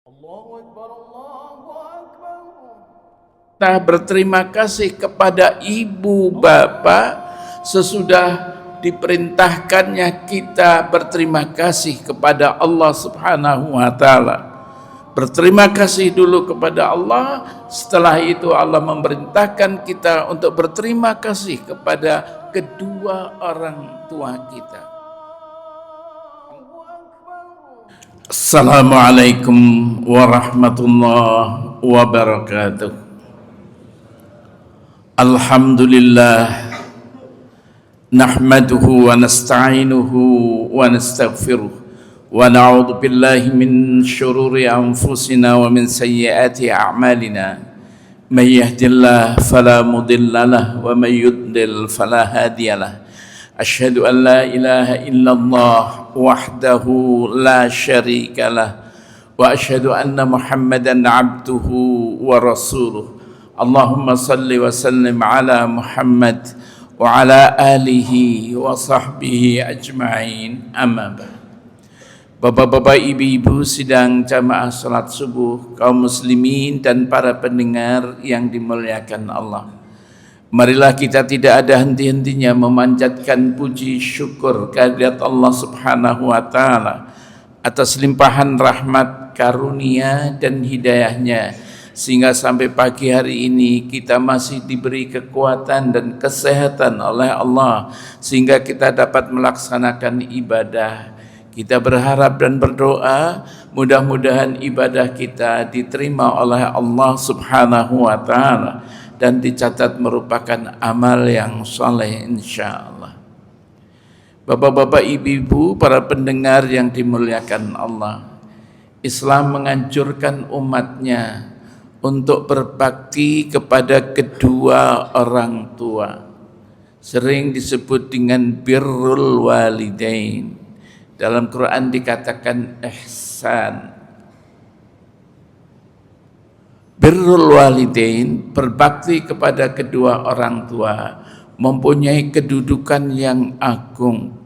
Allahu Akbar, Allahu Akbar. Kita berterima kasih kepada ibu bapak sesudah diperintahkannya kita berterima kasih kepada Allah Subhanahu wa taala. Berterima kasih dulu kepada Allah, setelah itu Allah memerintahkan kita untuk berterima kasih kepada kedua orang tua kita. Assalamualaikum warahmatullahi wabarakatuh. Alhamdulillah nahmaduhu wa nasta'inuhu wa nastaghfiruh wa na'udzu billahi min syururi anfusina wa min sayyiati a'malina may yahdihillahu fala mudilla lahu wa may yudlil fala hadiyalah. Asyhadu an la ilaha illallah wahdahu la syarika lah wa asyhadu anna Muhammadan abduhu wa rasuluh. Allahumma salli wa sallim ala Muhammad wa ala alihi wa sahbihi ajma'in. Amma ba'd. Bapak-bapak, ibu-ibu sidang jamaah salat subuh, kaum muslimin dan para pendengar yang dimuliakan Allah. Marilah kita tidak ada henti-hentinya memanjatkan puji syukur kehadirat Allah Subhanahu wa taala atas limpahan rahmat, karunia dan hidayahnya, sehingga sampai pagi hari ini kita masih diberi kekuatan dan kesehatan oleh Allah sehingga kita dapat melaksanakan ibadah. Kita berharap dan berdoa mudah-mudahan ibadah kita diterima oleh Allah Subhanahu wa taala dan dicatat merupakan amal yang soleh insyaallah. Bapak-bapak, ibu-ibu, para pendengar yang dimuliakan Allah, Islam menganjurkan umatnya untuk berbakti kepada kedua orang tua. Sering disebut dengan birrul walidain. Dalam Quran dikatakan ihsan. Birrul walidain, berbakti kepada kedua orang tua, mempunyai kedudukan yang agung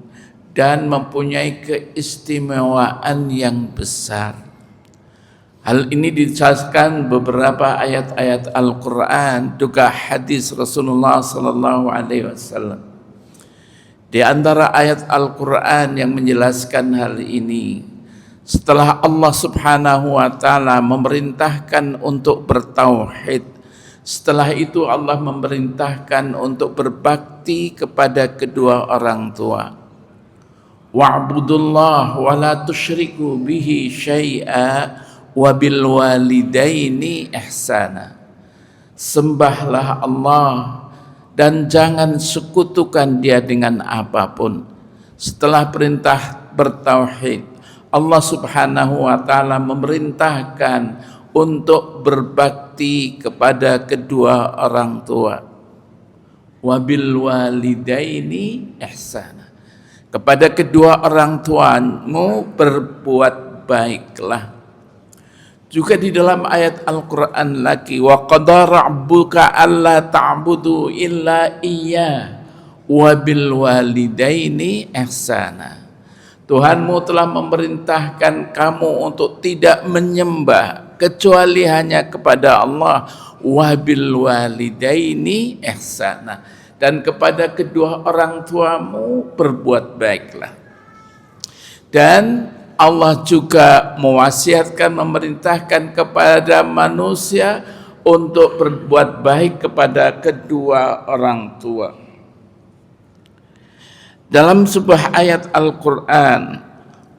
dan mempunyai keistimewaan yang besar. Hal ini dijelaskan beberapa ayat-ayat Al-Quran, juga hadis Rasulullah sallallahu alaihi wasallam. Di antara ayat Al-Quran yang menjelaskan hal ini, setelah Allah Subhanahu wa taala memerintahkan untuk bertauhid, setelah itu Allah memerintahkan untuk berbakti kepada kedua orang tua. Wa'budullah wa la tusyriku bihi syai'a wa bil walidaini ihsana. Sembahlah Allah dan jangan sekutukan Dia dengan apapun. Setelah perintah bertauhid, Allah Subhanahu wa taala memerintahkan untuk berbakti kepada kedua orang tua. Wabil walidaini ihsana. Kepada kedua orang tuamu berbuat baiklah. Juga di dalam ayat Al-Quran lagi, wa qadara rabbuka alla ta'budu illa iyyah wa bil walidaini ihsana. Tuhanmu telah memerintahkan kamu untuk tidak menyembah kecuali hanya kepada Allah, wa bil walidaini ihsana, dan kepada kedua orang tuamu berbuat baiklah. Dan Allah juga mewasiatkan, memerintahkan kepada manusia untuk berbuat baik kepada kedua orang tua. Dalam sebuah ayat Al-Quran,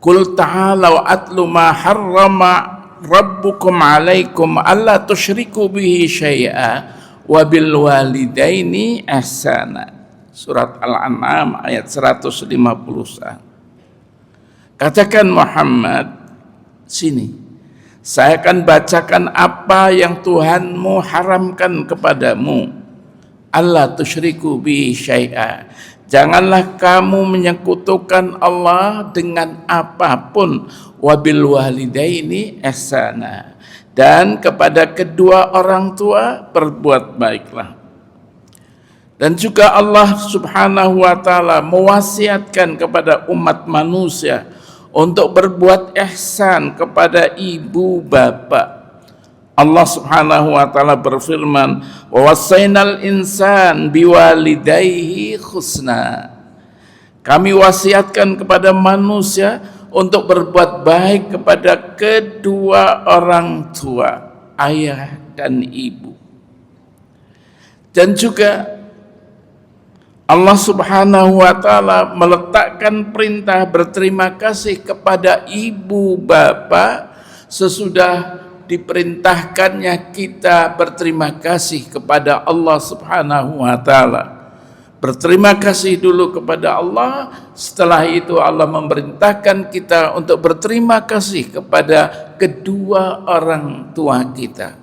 Qul ta'alau atlu ma harrama rabbukum alaikum alla tusyriku bihi syai'a wa bil walidaini ihsana. Surat Al-An'am ayat 151. Katakan Muhammad, sini, saya akan bacakan apa yang Tuhanmu haramkan kepadamu. Allah tusyriku bi syai'a. Janganlah kamu menyekutukan Allah dengan apapun. Wabil walidaini ihsana. Dan kepada kedua orang tua berbuat baiklah. Dan juga Allah Subhanahu wa taala mewasiatkan kepada umat manusia untuk berbuat ihsan kepada ibu bapak. Allah Subhanahu wa taala berfirman, "Wa wassaynal insan biwalidayhi husna." Kami wasiatkan kepada manusia untuk berbuat baik kepada kedua orang tua, ayah dan ibu. Dan juga Allah Subhanahu wa taala meletakkan perintah berterima kasih kepada ibu bapa sesudah diperintahkannya kita berterima kasih kepada Allah Subhanahu wa taala. Berterima kasih dulu kepada Allah, setelah itu Allah memerintahkan kita untuk berterima kasih kepada kedua orang tua kita.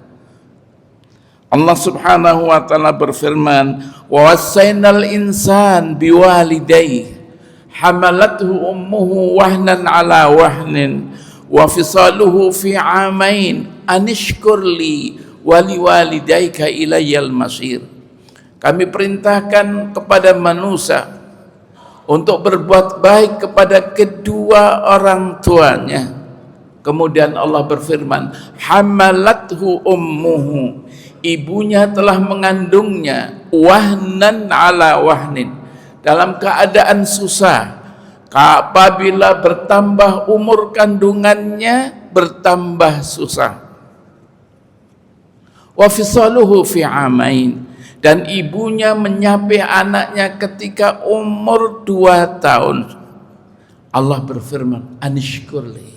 Allah Subhanahu wa taala berfirman, "Wa wassaynal insan biwalidayhi hamalathu ummuhu wahnan ala wahnin wa fisaluhu fi 'amain anishkurli wa liwalidayka ilayyal masir." Kami perintahkan kepada manusia untuk berbuat baik kepada kedua orang tuanya. Kemudian Allah berfirman, hamalathu ummuhu, ibunya telah mengandungnya, wahnan ala wahnin, dalam keadaan susah. Apabila bertambah umur kandungannya, bertambah susah. Wa fisaluhu fi 'amain, dan ibunya menyapi anaknya ketika umur 2 tahun. Allah berfirman, anishkurli,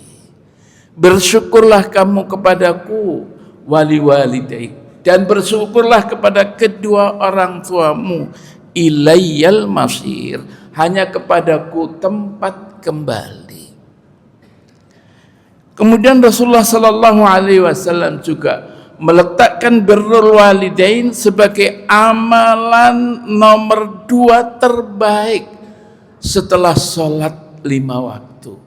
bersyukurlah kamu kepadaku, wali walidaik, dan bersyukurlah kepada kedua orang tuamu, ilayyal masir, hanya kepadaku tempat kembali. Kemudian Rasulullah sallallahu alaihi wasallam juga meletakkan birrul walidain sebagai amalan nomor 2 terbaik setelah sholat 5 waktu.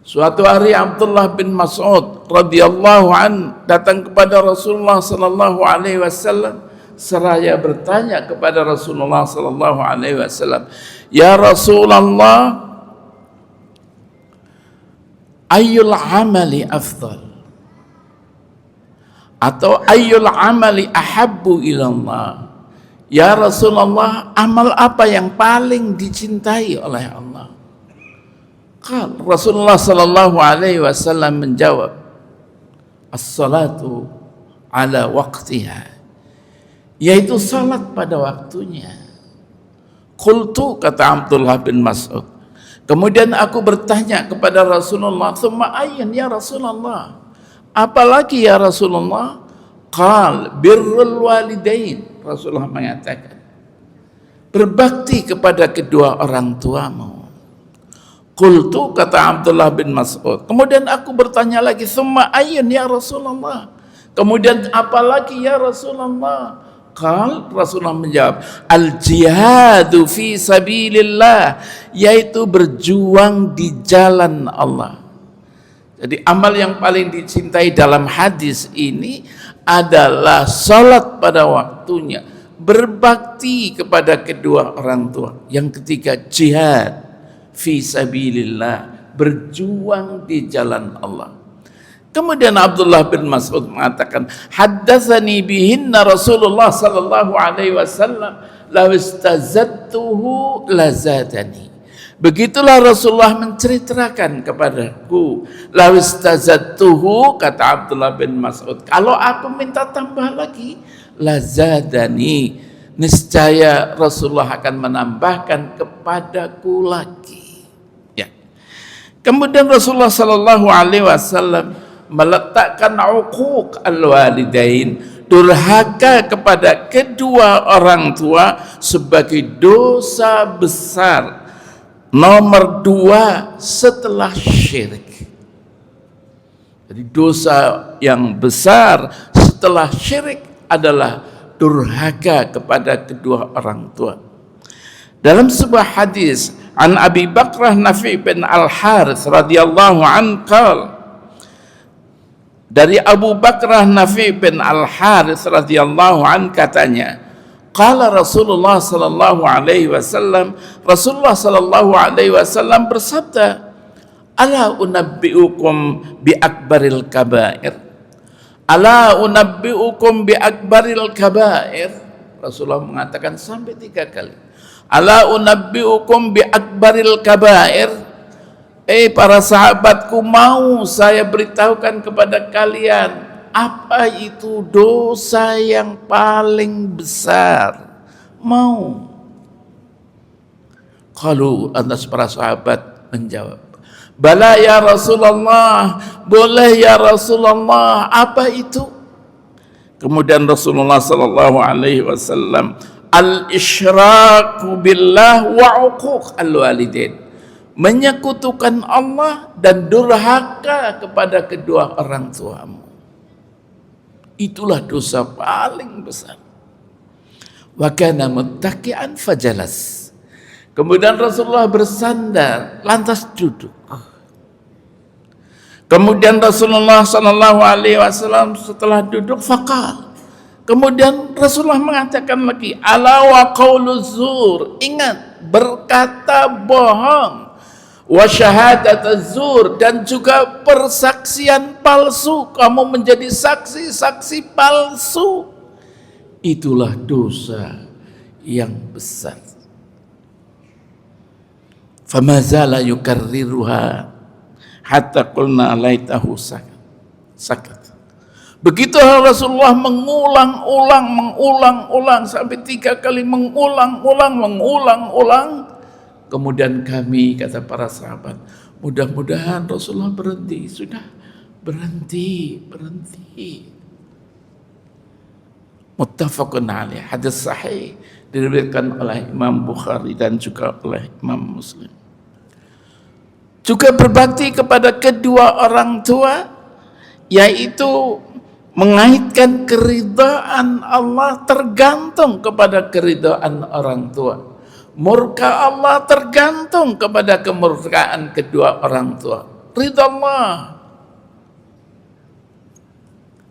Suatu hari Abdullah bin Mas'ud radhiyallahu an datang kepada Rasulullah sallallahu alaihi wasallam seraya bertanya kepada Rasulullah sallallahu alaihi wasallam, "Ya Rasulullah, ayyul amali afdal?" Atau ayyul amali ahabbu ilallah, ya Rasulullah, amal apa yang paling dicintai oleh Allah? Rasulullah sallallahu alaihi wasallam menjawab, as-salatu ala waqtiha, yaitu salat pada waktunya. Qultu, kata Abdullah bin Mas'ud, kemudian aku bertanya kepada Rasulullah, tsumma ayyan ya Rasulullah, apalagi ya Rasulullah? Qal birrul walidain, Rasulullah mengatakan, berbakti kepada kedua orang tuamu. Qultu, kata Abdullah bin Mas'ud, kemudian aku bertanya lagi, tsumma ayyun ya Rasulullah, kemudian apalagi ya Rasulullah? Qal, Rasulullah menjawab, al jihadu fi sabilillah, yaitu berjuang di jalan Allah. Jadi amal yang paling dicintai dalam hadis ini adalah salat pada waktunya, berbakti kepada kedua orang tua. Yang ketiga, jihad fi sabilillah, berjuang di jalan Allah. Kemudian Abdullah bin Mas'ud mengatakan, haddatsani bihinna Rasulullah sallallahu alaihi wasallam law istazattuhu lazadani. Begitulah Rasulullah menceritakan kepadaku, lawistazattuhu, kata Abdullah bin Mas'ud, kalau aku minta tambah lagi, lazadani, niscaya Rasulullah akan menambahkan kepadaku lagi. Ya. Kemudian Rasulullah sallallahu alaihi wasallam meletakkan uquq al-walidain, durhaka kepada kedua orang tua, sebagai dosa besar nomor 2 setelah syirik. Jadi dosa yang besar setelah syirik adalah durhaka kepada kedua orang tua. Dalam sebuah hadis an Abi Bakrah Nafi bin Al-Harith radhiyallahu an qala, dari Abu Bakrah Nafi bin Al-Harith radhiyallahu an katanya, qala Rasulullah sallallahu alaihi wasallam, Rasulullah sallallahu alaihi wasallam bersabda, Ala unabbi'ukum bi akbaril kabair. Ala unabbi'ukum bi akbaril kabair. Rasulullah mengatakan sampai 3 kali. Ala unabbi'ukum bi akbaril kabair. Para sahabatku, mau saya beritahukan kepada kalian apa itu dosa yang paling besar? Mau? Qalu, atas para sahabat menjawab, bala ya Rasulullah, boleh ya Rasulullah. Apa itu? Kemudian Rasulullah sallallahu alaihi wasallam, al-isyraku billah wa uquq al-walidain, menyekutukan Allah dan durhaka kepada kedua orang tuamu. Itulah dosa paling besar. Wa kana muttaqian fajalas. Kemudian Rasulullah bersandar, lantas duduk. Kemudian Rasulullah sallallahu alaihi wasallam setelah duduk faqal. Kemudian Rasulullah mengatakan lagi, ala wa qaulu zur, ingat, berkata bohong, wa syahadat az-zur, dan juga persaksian palsu. Kamu menjadi saksi-saksi palsu. Itulah dosa yang besar. Famazala yukarriruha hatta qulna laitahu sakat. Begitu Rasulullah mengulang-ulang sampai 3 kali mengulang-ulang. Kemudian kami, kata para sahabat, mudah-mudahan Rasulullah berhenti. Sudah, berhenti. Muttafaqun alaih, hadis sahih diriwayatkan oleh Imam Bukhari dan juga oleh Imam Muslim. Juga berbakti kepada kedua orang tua, yaitu mengaitkan keridhaan Allah tergantung kepada keridhaan orang tua. Murka Allah tergantung kepada kemurkaan kedua orang tua. Ridha Allah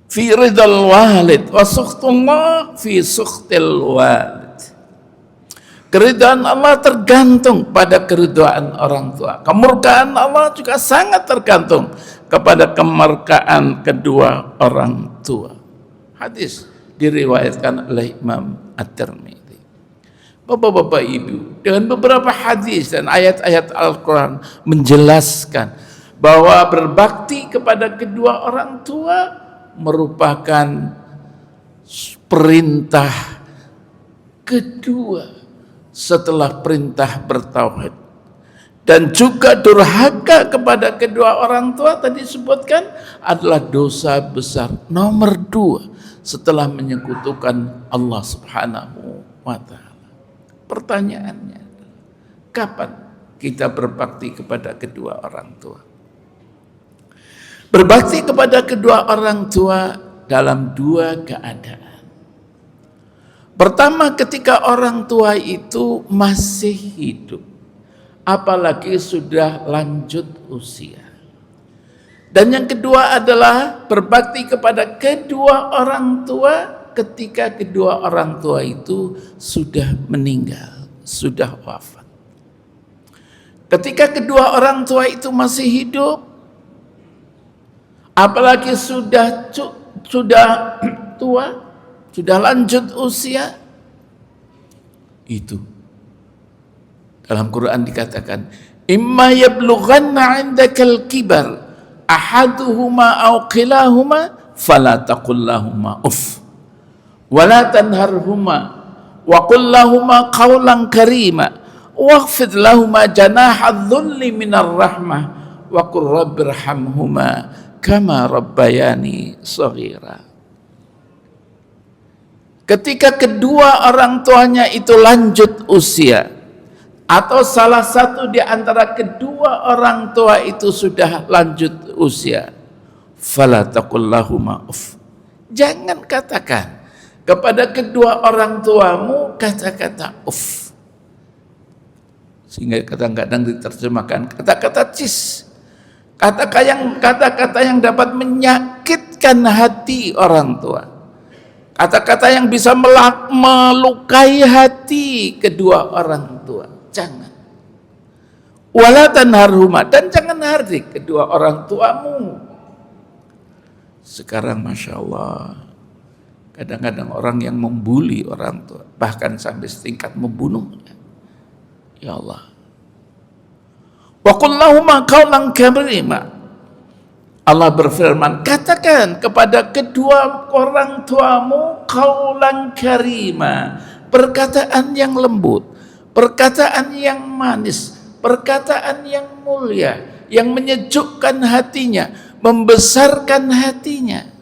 fi ridhal walid wa sukhtullah fi sukhtil walid. Keridhaan Allah tergantung pada keridhaan orang tua. Kemurkaan Allah juga sangat tergantung kepada kemurkaan kedua orang tua. Hadis diriwayatkan oleh Imam At-Tirmidzi. Bapak-bapak ibu, dengan beberapa hadis dan ayat-ayat Al-Quran menjelaskan bahwa berbakti kepada kedua orang tua merupakan perintah kedua setelah perintah bertauhid. Dan juga durhaka kepada kedua orang tua tadi disebutkan adalah dosa besar nomor 2 setelah menyekutukan Allah Subhanahu wa ta'ala. Pertanyaannya, kapan kita berbakti kepada kedua orang tua? Berbakti kepada kedua orang tua dalam 2 keadaan. Pertama, ketika orang tua itu masih hidup, apalagi sudah lanjut usia. Dan yang kedua adalah berbakti kepada kedua orang tua ketika kedua orang tua itu sudah meninggal, sudah wafat. Ketika kedua orang tua itu masih hidup, apalagi sudah tua, sudah lanjut usia, itu dalam Quran dikatakan, imma yablughanna 'indakal kibar ahaduhuma aw kilahuma fala taqul lahumā uff wa la tanharhuma wa qul lahumā qawlan karīma wakhfid lahumā janāha adh-dhulli minar rahmah wa qur rabbirhamhumā kama rabbayani shaghīrā. Ketika kedua orang tuanya itu lanjut usia, atau salah satu di antara kedua orang tua itu sudah lanjut usia, fala taqul lahumā uff. Jangan katakan kepada kedua orang tuamu kata-kata uff. Sehingga kadang-kadang diterjemahkan kata-kata cis. Kata-kata yang dapat menyakitkan hati orang tua. Kata-kata yang bisa melukai hati kedua orang tua. Jangan. Wala tanharhuma, dan jangan hardik kedua orang tuamu. Sekarang Masya Allah, kadang-kadang orang yang membuli orang tua, bahkan sampai setingkat membunuhnya. Ya Allah. Wa qul lahuma qawlan karima. Allah berfirman, katakan kepada kedua orang tuamu qawlan karima, perkataan yang lembut, perkataan yang manis, perkataan yang mulia, yang menyejukkan hatinya, membesarkan hatinya.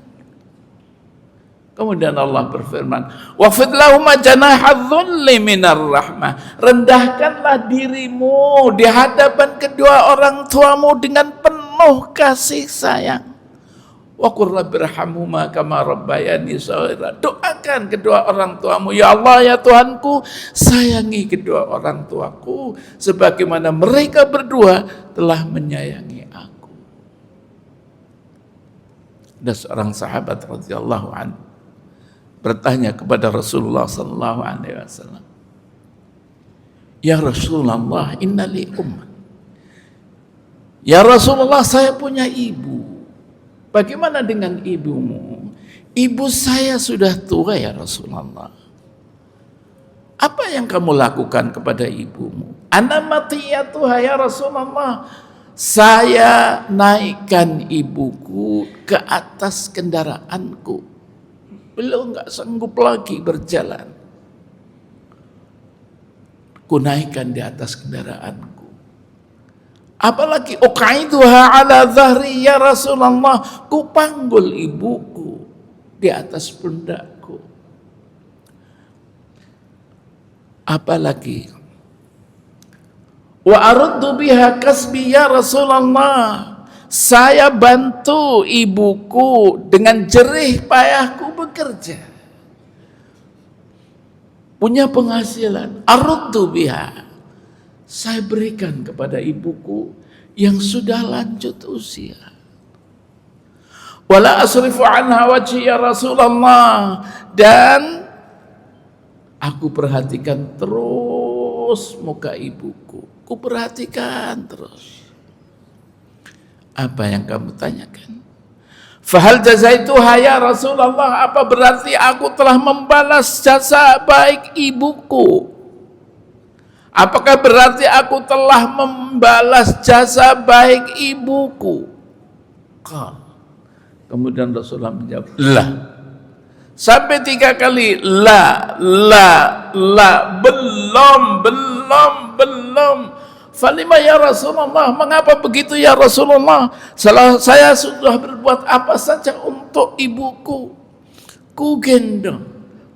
Kemudian Allah berfirman, wafid lahuma janaha dhulli minar rahmah, rendahkanlah dirimu di hadapan kedua orang tuamu dengan penuh kasih sayang. Wa qur rabbirhamhuma kama rabbayani shaghira, doakan kedua orang tuamu, ya Allah ya Tuhanku, sayangi kedua orang tuaku sebagaimana mereka berdua telah menyayangi aku. Ada seorang sahabat radhiyallahu anhu bertanya kepada Rasulullah sallallahu alaihi wasallam, ya Rasulullah, innali ummah. Ya Rasulullah, saya punya ibu. Bagaimana dengan ibumu? Ibu saya sudah tua ya Rasulullah. Apa yang kamu lakukan kepada ibumu? Ana matiyatuha ya Rasulullah. Saya naikkan ibuku ke atas kendaraanku. Beliau nggak sanggup lagi berjalan. Ku naikkan di atas kendaraanku. Apalagi uqaiduha ala dhahri ya Rasulullah, ku panggul ibuku di atas pundakku. Apalagi wa aruddu biha kasbi ya Rasulullah, saya bantu ibuku dengan jerih payahku bekerja, punya penghasilan. Aruddu biha, saya berikan kepada ibuku yang sudah lanjut usia. Wala asrifu anha wajhi ya Rasulullah, dan aku perhatikan terus muka ibuku. Ku perhatikan terus. Apa yang kamu tanyakan? Fahal jazaituha ya Rasulullah, apa berarti aku telah membalas jasa baik ibuku? Apakah berarti aku telah membalas jasa baik ibuku? Kemudian Rasulullah menjawab, la. Sampai 3 kali, la, belum. Falima ya Rasulullah, mengapa begitu ya Rasulullah? Saya sudah berbuat apa saja untuk ibuku. Ku gendong,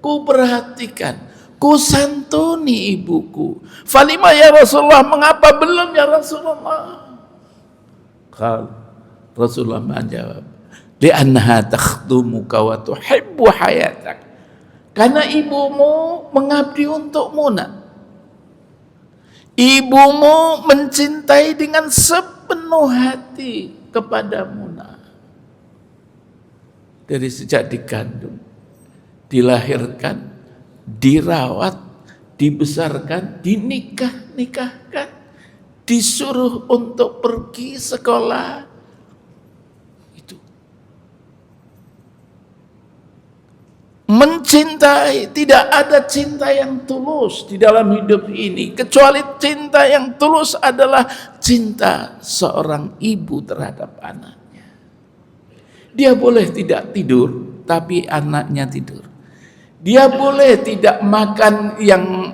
ku perhatikan, ku santuni ibuku. Falima ya Rasulullah, mengapa belum ya Rasulullah? Rasulullah menjawab, li'annaha takhdumuka wa tuhibbu hayatak. Karena ibumu mengabdi untukmu, nak. Ibumu mencintai dengan sepenuh hati kepadamu, nak. Dari sejak dikandung, dilahirkan, dirawat, dibesarkan, nikahkan, disuruh untuk pergi sekolah. Itu mencintai. Tidak ada cinta yang tulus di dalam hidup ini kecuali cinta yang tulus adalah cinta seorang ibu terhadap anaknya. Dia boleh tidak tidur, tapi anaknya tidur. Dia boleh tidak makan yang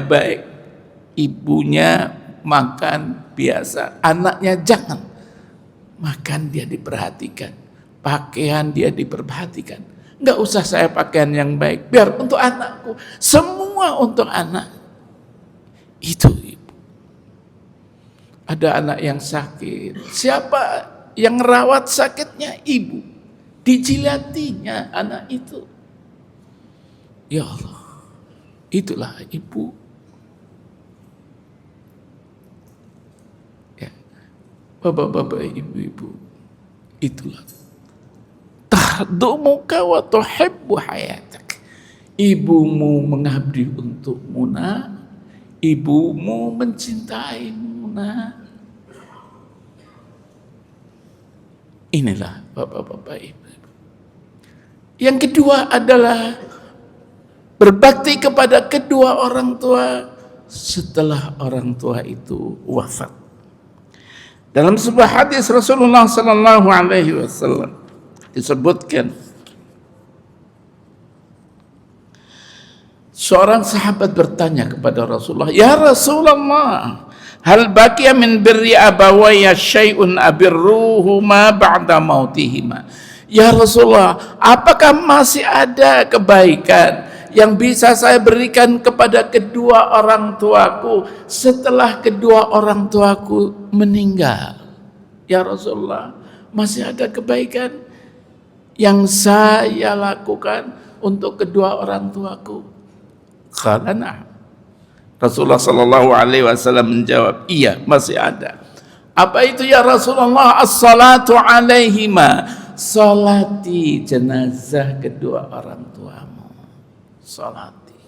baik, ibunya makan biasa, anaknya jangan. Makan dia diperhatikan, pakaian dia diperhatikan. Enggak usah saya pakaian yang baik, biar untuk anakku, semua untuk anak. Itu ibu. Ada anak yang sakit, siapa yang rawat sakitnya? Ibu. Dijilatinya anak itu. Ya Allah, itulah ibu. Ya, bapak-bapak, ibu-ibu, itulah. Tahdumuka wa tuhibbu hayatak. Ibumu mengabdi untukmu, nak. Ibumu mencintaimu, Nah, inilah Bapak-bapak Ibu. Yang kedua adalah berbakti kepada kedua orang tua setelah orang tua itu wafat. Dalam sebuah hadis Rasulullah sallallahu alaihi wasallam disebutkan seorang sahabat bertanya kepada Rasulullah, "Ya Rasulullah, hal baqiya min birri abawayya syai'un abirruhuma ba'da mautihima?" Ya Rasulullah, apakah masih ada kebaikan yang bisa saya berikan kepada kedua orang tuaku setelah kedua orang tuaku meninggal? Ya Rasulullah, masih ada kebaikan yang saya lakukan untuk kedua orang tuaku? Qala na'am. Rasulullah sallallahu alaihi wasallam menjawab, iya, masih ada. Apa itu ya Rasulullah? As-salatu alaihima, salati jenazah kedua orang tuamu. Salati.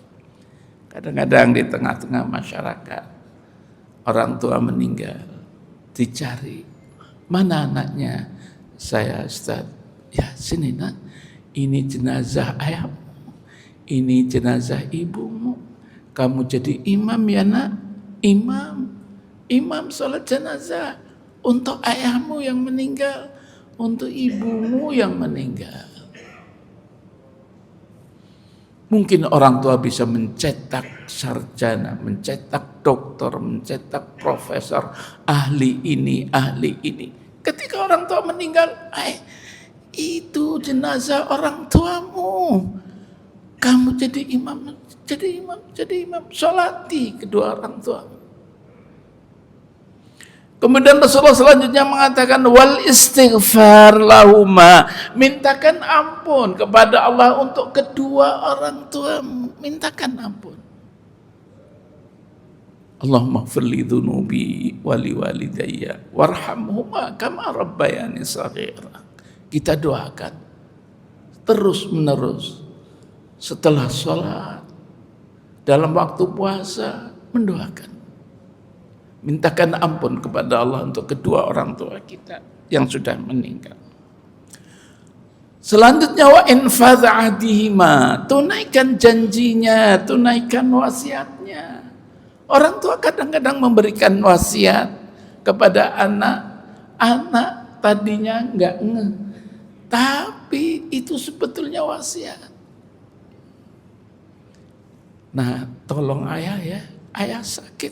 Kadang-kadang di tengah-tengah masyarakat orang tua meninggal, dicari, mana anaknya? Saya, Ustaz, ya sini nak, ini jenazah ayahmu, ini jenazah ibumu, kamu jadi imam ya nak, imam salat jenazah untuk ayahmu yang meninggal, untuk ibumu yang meninggal. Mungkin orang tua bisa mencetak sarjana, mencetak dokter, mencetak profesor, ahli ini, ahli ini. Ketika orang tua meninggal, itu jenazah orang tuamu. Kamu jadi imam, sholati kedua orang tuamu. Kemudian Rasulullah selanjutnya mengatakan wal istighfar lahuma, mintakan ampun kepada Allah untuk kedua orang tuamu, mintakan ampun. Allahumma ighfirli dzunubi wa liwalidayya warhamhuma kama rabbayani shaghira. Kita doakan terus menerus setelah sholat, dalam waktu puasa, mendoakan, mintakan ampun kepada Allah untuk kedua orang tua kita yang sudah meninggal. Selanjutnya wa infadz ahdihima, tunaikan janjinya, tunaikan wasiatnya. Orang tua kadang-kadang memberikan wasiat kepada anak tadinya enggak ngeh, tapi itu sebetulnya wasiat. Nah, tolong ayah ya, ayah sakit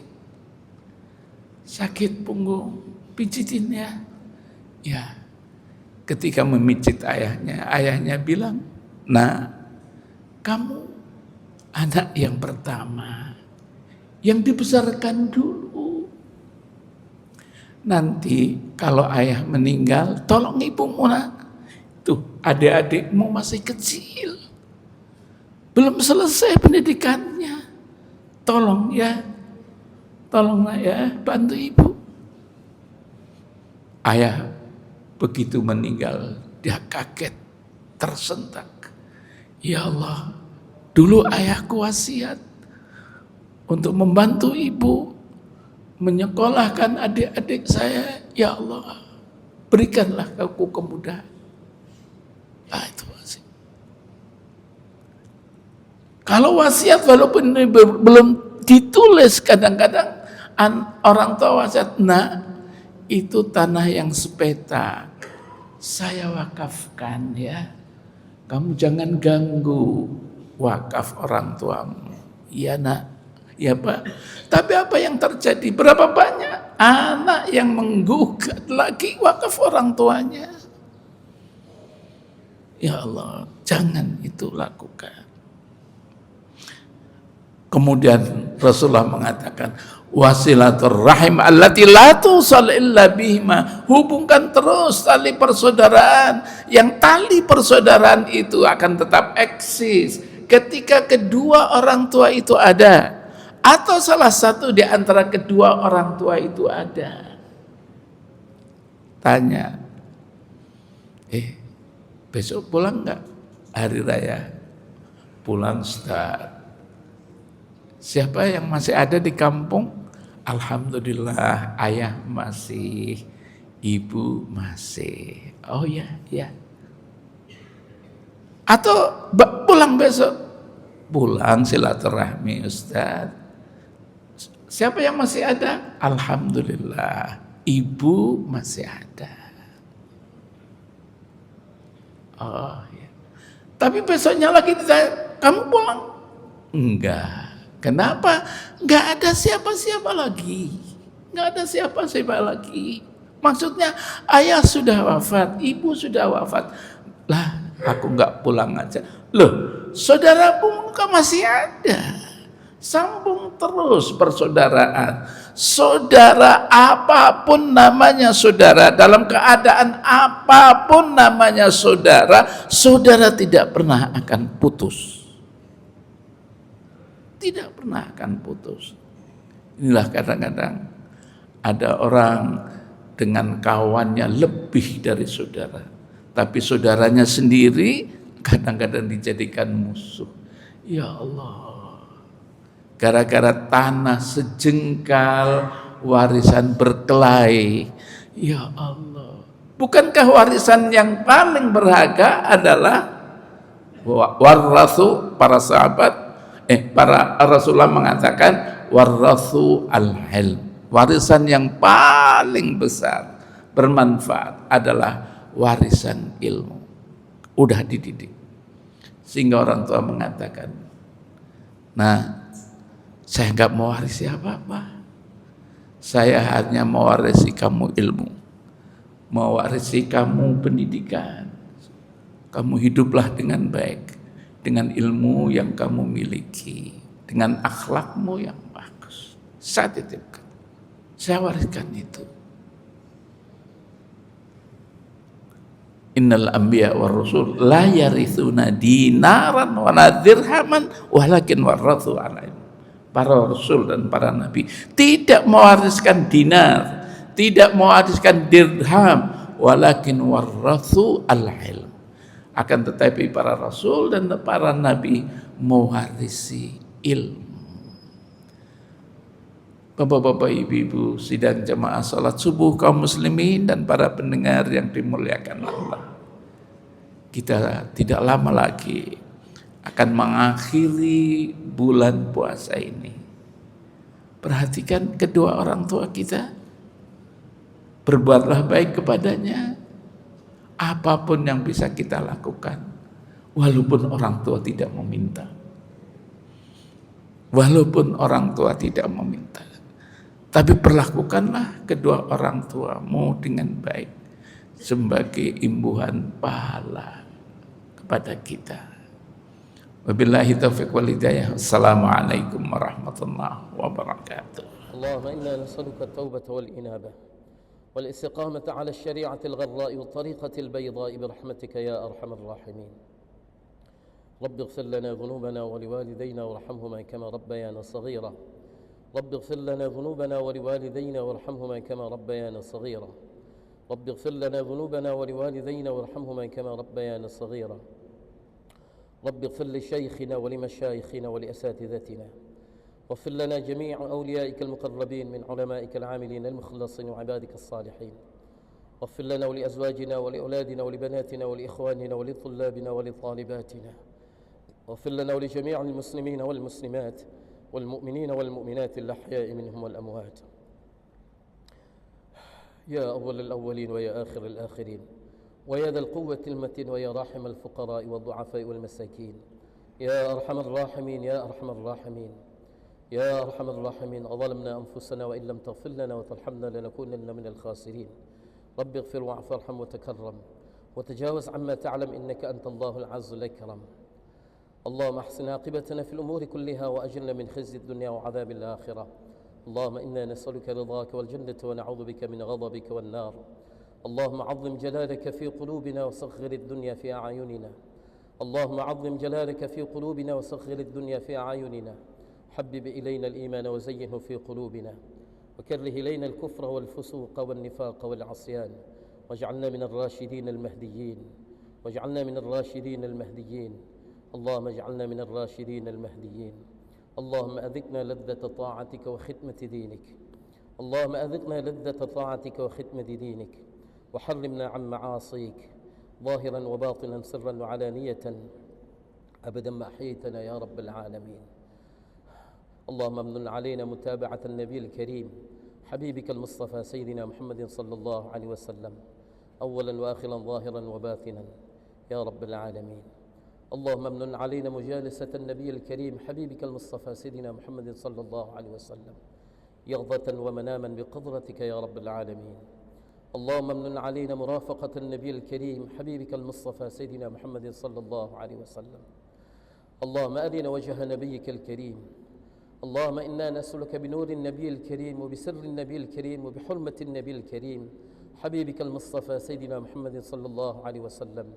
punggung, pijitin ya. Ya, ketika memijit ayahnya bilang, nah, kamu anak yang pertama, yang dibesarkan dulu. Nanti kalau ayah meninggal, tolong ibumu nak. Tuh, adik-adikmu masih kecil, belum selesai pendidikannya. Tolonglah ya, bantu ibu. Ayah begitu meninggal, dia kaget, tersentak. Ya Allah, dulu ayahku wasiat untuk membantu ibu menyekolahkan adik-adik saya. Ya Allah, berikanlah aku kemudahan. Itu wasiat. Kalau wasiat walaupun ini belum ditulis, kadang-kadang orang tua wasiat, nah itu tanah yang sepetak, saya wakafkan ya, kamu jangan ganggu wakaf orang tuamu. Iya nak, ya Pak. Tapi apa yang terjadi? Berapa banyak anak yang menggugat lagi wakaf orang tuanya? Ya Allah, jangan itu lakukan. Kemudian Rasulullah mengatakan, wasilatur rahim allati la tusal illa bihima, hubungkan terus tali persaudaraan, yang tali persaudaraan itu akan tetap eksis ketika kedua orang tua itu ada, atau salah satu di antara kedua orang tua itu ada. Tanya, besok pulang enggak hari raya? Pulang, Ustaz. Siapa yang masih ada di kampung? Alhamdulillah, ayah masih, ibu masih. Oh ya, ya. Atau pulang besok, pulang silaturahmi Ustaz. Siapa yang masih ada? Alhamdulillah, ibu masih ada. Oh ya. Tapi besoknya lagi ditanya, kamu pulang? Enggak. Kenapa? Enggak ada siapa-siapa lagi. Enggak ada siapa-siapa lagi. Maksudnya ayah sudah wafat, ibu sudah wafat. Lah, aku enggak pulang aja. Loh, saudara pun masih ada. Sambung terus persaudaraan. Saudara apapun namanya saudara, dalam keadaan apapun namanya saudara, saudara tidak pernah akan putus. Tidak pernah akan putus. Inilah kadang-kadang ada orang dengan kawannya lebih dari saudara, tapi saudaranya sendiri kadang-kadang dijadikan musuh. Ya Allah, gara-gara tanah sejengkal, warisan berkelahi. Ya Allah, bukankah warisan yang paling berharga adalah warathu, para sahabat, para Rasulullah mengatakan warathu al-ilm, warisan yang paling besar bermanfaat adalah warisan ilmu. Udah dididik sehingga orang tua mengatakan, nah, saya nggak mau warisi apa-apa, saya hanya mewarisi kamu ilmu, mewarisi kamu pendidikan, kamu hiduplah dengan baik dengan ilmu yang kamu miliki, dengan akhlakmu yang bagus. Saya titipkan, saya wariskan itu. Innal anbiya war rasul la yarithuna dinaran wa la dirhaman walakin warathu al-ilm. Para rasul dan para nabi tidak mewariskan dinar, tidak mewariskan dirham, walakin warathu al-ilm. Akan tetapi para rasul dan para nabi mewarisi ilmu. Bapak-bapak, ibu-ibu, sidang jamaah salat subuh kaum muslimin dan para pendengar yang dimuliakan Allah. Kita tidak lama lagi akan mengakhiri bulan puasa ini. Perhatikan kedua orang tua kita. Berbuatlah baik kepadanya. Apapun yang bisa kita lakukan, walaupun orang tua tidak meminta, walaupun orang tua tidak meminta, tapi perlakukanlah kedua orang tuamu dengan baik sebagai imbuhan pahala kepada kita. Wabillahi taufiq wal hidayah. Assalamualaikum warahmatullahi wabarakatuh. اللهم إنا نسألك التوبة والإنابة والاستقامة على الشريعة الغراء والطريقة البيضاء برحمتك يا أرحم الراحمين. رب اغفر لنا ذنوبنا ولوالدينا وارحمهما كما ربيانا صغيرا. رب اغفر لنا ذنوبنا ولوالدينا وارحمهما كما ربيانا صغيرا. رب اغفر لنا ذنوبنا ولوالدينا وارحمهما كما ربيانا صغيرا. رب اغفر لشيخنا ولمشايخنا ولأساتذتنا. واغفر لنا جميع أوليائك المقربين من علمائك العاملين المخلصين وعبادك الصالحين. واغفر لنا ولأزواجنا ولأولادنا ولبناتنا ولإخواننا ولطلابنا ولطالباتنا. واغفر لنا ولجميع المسلمين والمسلمات والمؤمنين والمؤمنات الأحياء منهم والأموات. يا أول الأولين ويا آخر الآخرين ويا ذا القوة المتين ويا راحم الفقراء والضعفاء والمساكين، يا أرحم الراحمين يا أرحم الراحمين يا أرحم الراحمين. أظلمنا أنفسنا وإن لم تغفر لنا وترحمنا لنكونن من الخاسرين. رب اغفر واعف وارحم وتكرم وتجاوز عما تعلم إنك أنت الله العز الأكرم. اللهم احسن عاقبتنا في الأمور كلها وأجرنا من خزي الدنيا وعذاب الآخرة. اللهم إنا نسألك رضاك والجنة ونعوذ بك من غضبك والنار. اللهم عظم جلالك في قلوبنا وصغر الدنيا في أعيننا. اللهم عظم جلالك في قلوبنا وصغر الدنيا في أعيننا. حبب إلينا الإيمان وزينه في قلوبنا وكره إلينا الكفر والفسوق والنفاق والعصيان واجعلنا من الراشدين المهديين واجعلنا من الراشدين المهديين. اللهم اجعلنا من الراشدين المهديين. اللهم أذقنا لذة طاعتك وخدمة دينك اللهم أذقنا لذة طاعتك وختمة دينك، وحرمنا عن معاصيك ظاهرا وباطنا سرا وعلانية أبدا ما أحييتنا يا رب العالمين. اللهم امن علينا متابعة النبي الكريم حبيبك المصطفى سيدنا محمد صلى الله عليه وسلم أولا وآخرا ظاهرا وباطنا يا رب العالمين. اللهم امن علينا مجالسة النبي الكريم حبيبك المصطفى سيدنا محمد صلى الله عليه وسلم يقظة ومناما بقدرتك يا رب العالمين. اللهم امن علينا مرافقة النبي الكريم حبيبك المصطفى سيدنا محمد صلى الله عليه وسلم. اللهم أرنا وجه نبيك الكريم. اللهم إنا نسألك بنور النبي الكريم وبسر النبي الكريم وبحرمة النبي الكريم حبيبك المصطفى سيدنا محمد صلى الله عليه وسلم،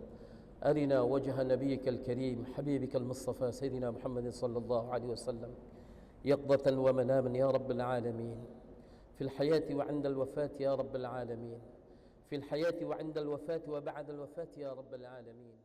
أرنا وجه نبيك الكريم حبيبك المصطفى سيدنا محمد صلى الله عليه وسلم يقظة ومناما يا رب العالمين، في الحياة وعند الوفاة يا رب العالمين، في الحياة وعند الوفاة وبعد الوفاة يا رب العالمين.